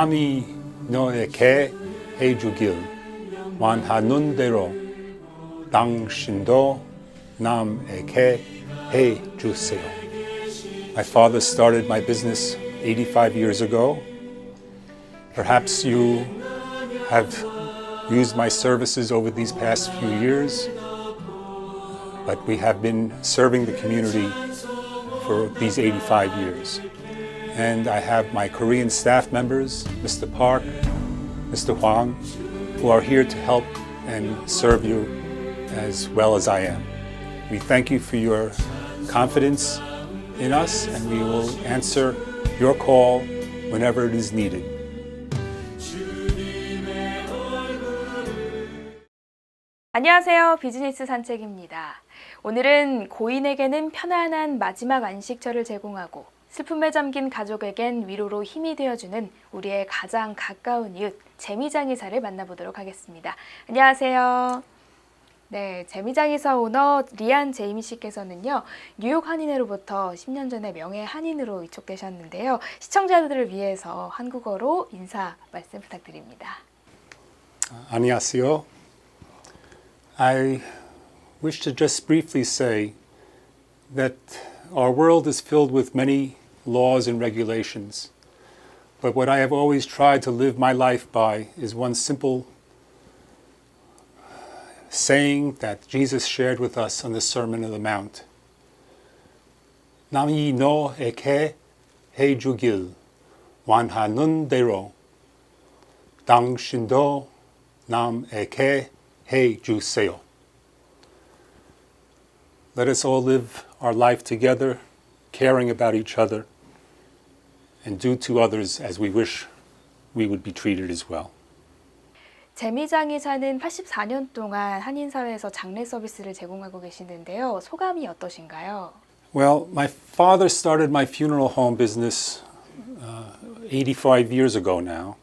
남이 너에게 해주길 원하는 대로 당신도 남에게 해주세요. My father started my business 85 years ago. Perhaps you have used my services over these past few years, but we have been serving the community for these 85 years. And I have my Korean staff members, Mr. Park, Mr. Hwang, who are here to help and serve you as well as I am. We thank you for your confidence in us, and we will answer your call whenever it is needed. 안녕하세요. 비즈니스 산책입니다. 오늘은 고인에게는 편안한 마지막 안식처를 제공하고 슬픔에 잠긴 가족에겐 위로로 힘이 되어주는 우리의 가장 가까운 이웃 제미장의사를 만나보도록 하겠습니다. 안녕하세요. 네, 제미장의사 오너 리안 제이미 씨께서는요, 뉴욕 한인회로부터 10년 전에 명예 한인으로 위촉되셨는데요. 시청자들을 위해서 한국어로 인사 말씀 부탁드립니다. 안녕하세요. I wish to just briefly say that our world is filled with many laws and regulations, but what I have always tried to live my life by is one simple saying that Jesus shared with us on the Sermon on the Mount. 남이 너에게 해주길 원하는 대로 당신도 남에게 해주세요. Let us all live our life together, caring about each other, and do to others as we wish we would be treated as well. 제미장의사는 84년 동안 한인사회에서 장례 서비스를 제공하고 계시는데요. 소감이 어떠신가요? Well, my father started my funeral home business 85 years ago now.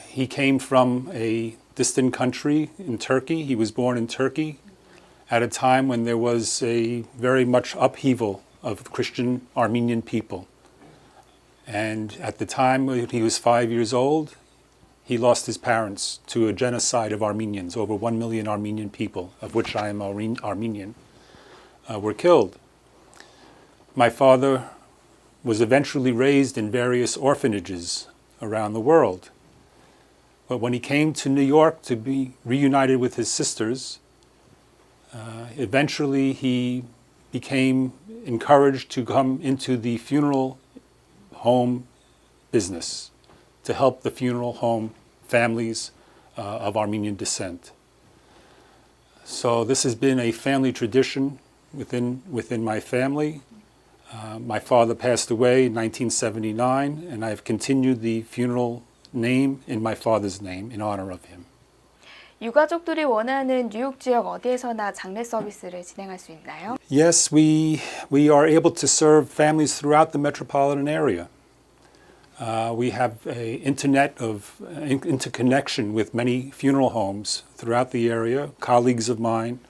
He came from a distant country in Turkey. He was born in Turkey at a time when there was a very much upheaval of Christian Armenian people. And at the time when he was 5 years old, he lost his parents to a genocide of Armenians. Over 1 million Armenian people, of which I am Armenian, were killed. My father was eventually raised in various orphanages around the world. But when he came to New York to be reunited with his sisters, eventually he became encouraged to come into the funeral home business to help the funeral home families of Armenian descent. So this has been a family tradition within my family. My father passed away in 1979, and I have continued the funeral name in my father's name in honor of him. 유가족들이 원하는 뉴욕 지역 어디에서나 장례 서비스를 진행할 수 있나요? Yes, we are able to serve families throughout the metropolitan area. We have an interconnection with many funeral homes throughout the area, colleagues of mine,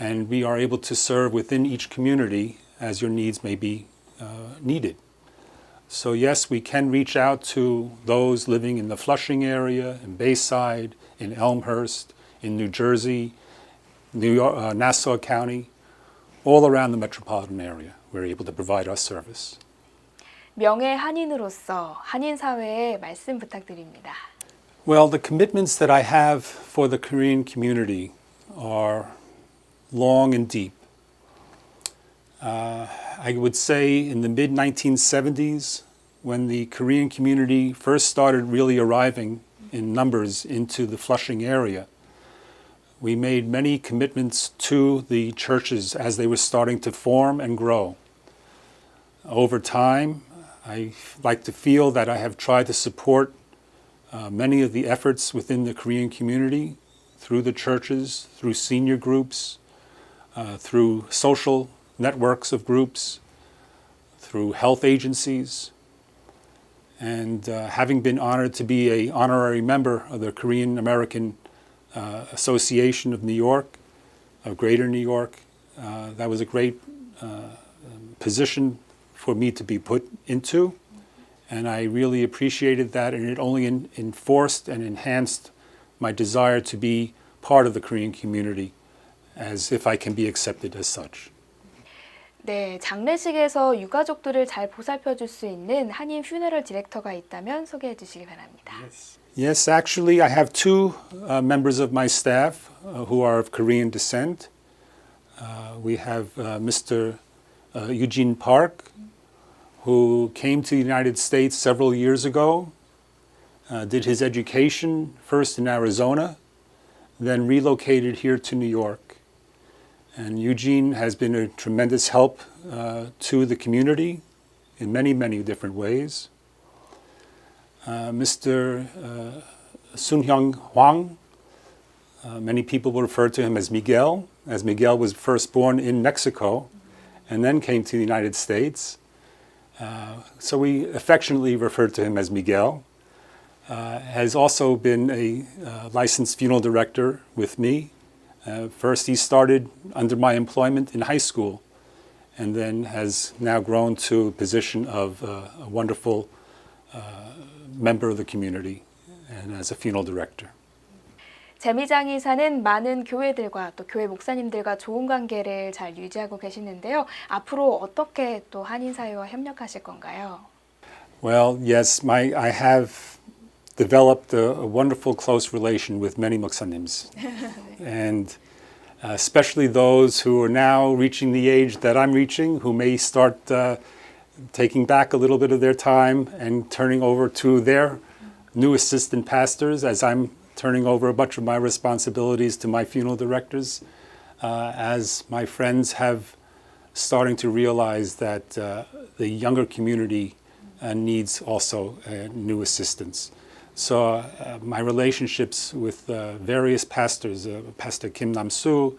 and we are able to serve within each community as your needs may be needed. So yes, we can reach out to those living in the Flushing area, in Bayside, in Elmhurst, in New Jersey, New York, Nassau County, all around the metropolitan area. We're able to provide our service. 명예 한인으로서 한인 사회에 말씀 부탁드립니다. Well, the commitments that I have for the Korean community are long and deep. I would say in the mid-1970s, when the Korean community first started really arriving in numbers into the Flushing area, we made many commitments to the churches as they were starting to form and grow. Over time, I like to feel that I have tried to support many of the efforts within the Korean community through the churches, through senior groups, through social networks of groups, through health agencies, and having been honored to be an honorary member of the Korean American Association of New York, of Greater New York, that was a great position for me to be put into, And I really appreciated that, and it only enforced and enhanced my desire to be part of the Korean community as if I can be accepted as such. 네, 장례식에서 유가족들을 잘 보살펴 줄 수 있는 한인 퓨너럴 디렉터가 있다면 소개해 주시기 바랍니다. Yes, actually, I have two members of my staff who are of Korean descent. We have Mr. Eugene Park, who came to the United States several years ago, did his education first in Arizona, then relocated here to New York. And Eugene has been a tremendous help to the community in many, many different ways. Mr. Sun-hyung Hwang, many people will refer to him as Miguel was first born in Mexico and then came to the United States. So we affectionately refer to him as Miguel. Has also been a licensed funeral director with me. First he started under my employment in high school and then has now grown to a position of a wonderful member of the community and as a funeral director. 제미장의사는 많은 교회들과 또 교회 목사님들과 좋은 관계를 잘 유지하고 계시는데요. 앞으로 어떻게 또 한인 사회와 협력하실 건가요? Well, yes, I have developed a wonderful close relation with many 목사님s. And especially those who are now reaching the age that I'm reaching, who may start taking back a little bit of their time and turning over to their new assistant pastors as I'm turning over a bunch of my responsibilities to my funeral directors, as my friends have starting to realize that the younger community needs also new assistants. So my relationships with various pastors, Pastor Kim Nam-soo,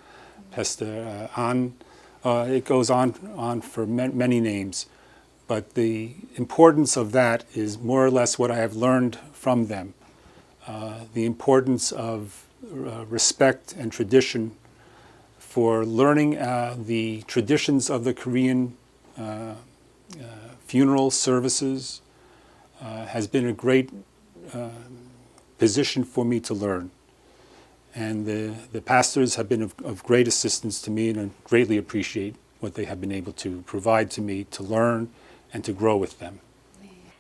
Pastor An, it goes on for many names. But the importance of that is more or less what I have learned from them. The importance of respect and tradition for learning the traditions of the Korean funeral services has been a great position for me to learn. And the pastors have been of great assistance to me, and I greatly appreciate what they have been able to provide to me to learn and to grow with them.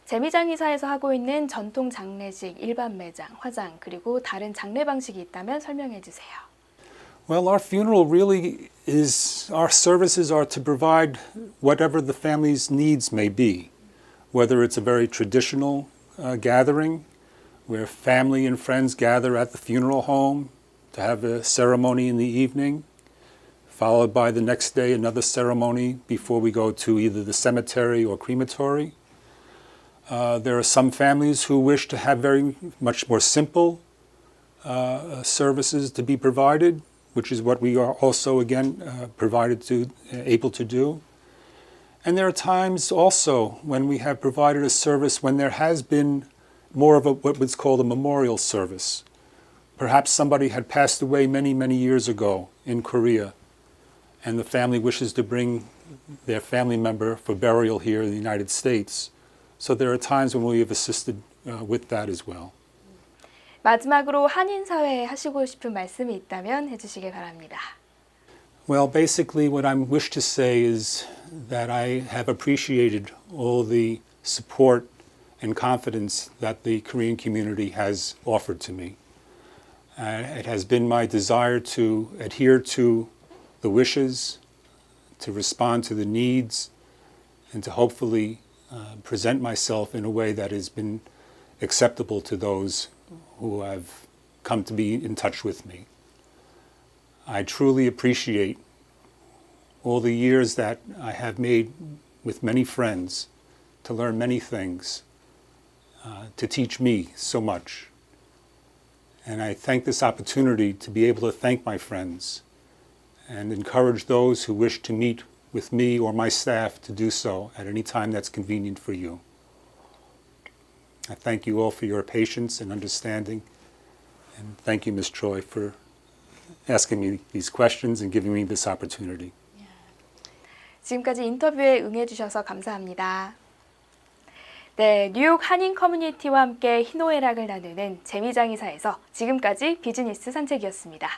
제미장의사에서 하고 있는 전통 장례식, 일반 매장, 화장, 그리고 다른 장례 방식이 있다면 설명해 주세요. Well, our funeral really is, our services are to provide whatever the family's needs may be, whether it's a very traditional gathering where family and friends gather at the funeral home to have a ceremony in the evening, followed by the next day another ceremony before we go to either the cemetery or crematory. There are some families who wish to have very much more simple services to be provided, which is what we are also again able to do. And there are times also when we have provided a service when there has been more of what was called a memorial service. Perhaps somebody had passed away many, many years ago in Korea, and the family wishes to bring their family member for burial here in the United States. So there are times when we have assisted with that as well. 마지막으로 한인 사회에 하시고 싶은 말씀이 있다면 해주시기 바랍니다. Well, basically what I wish to say is that I have appreciated all the support and confidence that the Korean community has offered to me. It has been my desire to adhere to the wishes, to respond to the needs, and to hopefully present myself in a way that has been acceptable to those who have come to be in touch with me. I truly appreciate all the years that I have made with many friends to learn many things, to teach me so much. And I thank this opportunity to be able to thank my friends and encourage those who wish to meet with me or my staff to do so at any time that's convenient for you. I thank you all for your patience and understanding, and thank you, Ms. Choi, for asking me these questions and giving me this opportunity. 지금까지 인터뷰에 응해주셔서 감사합니다. 네, 뉴욕 한인 커뮤니티와 함께 희노애락을 나누는 제미장의사에서 지금까지 비즈니스 산책이었습니다.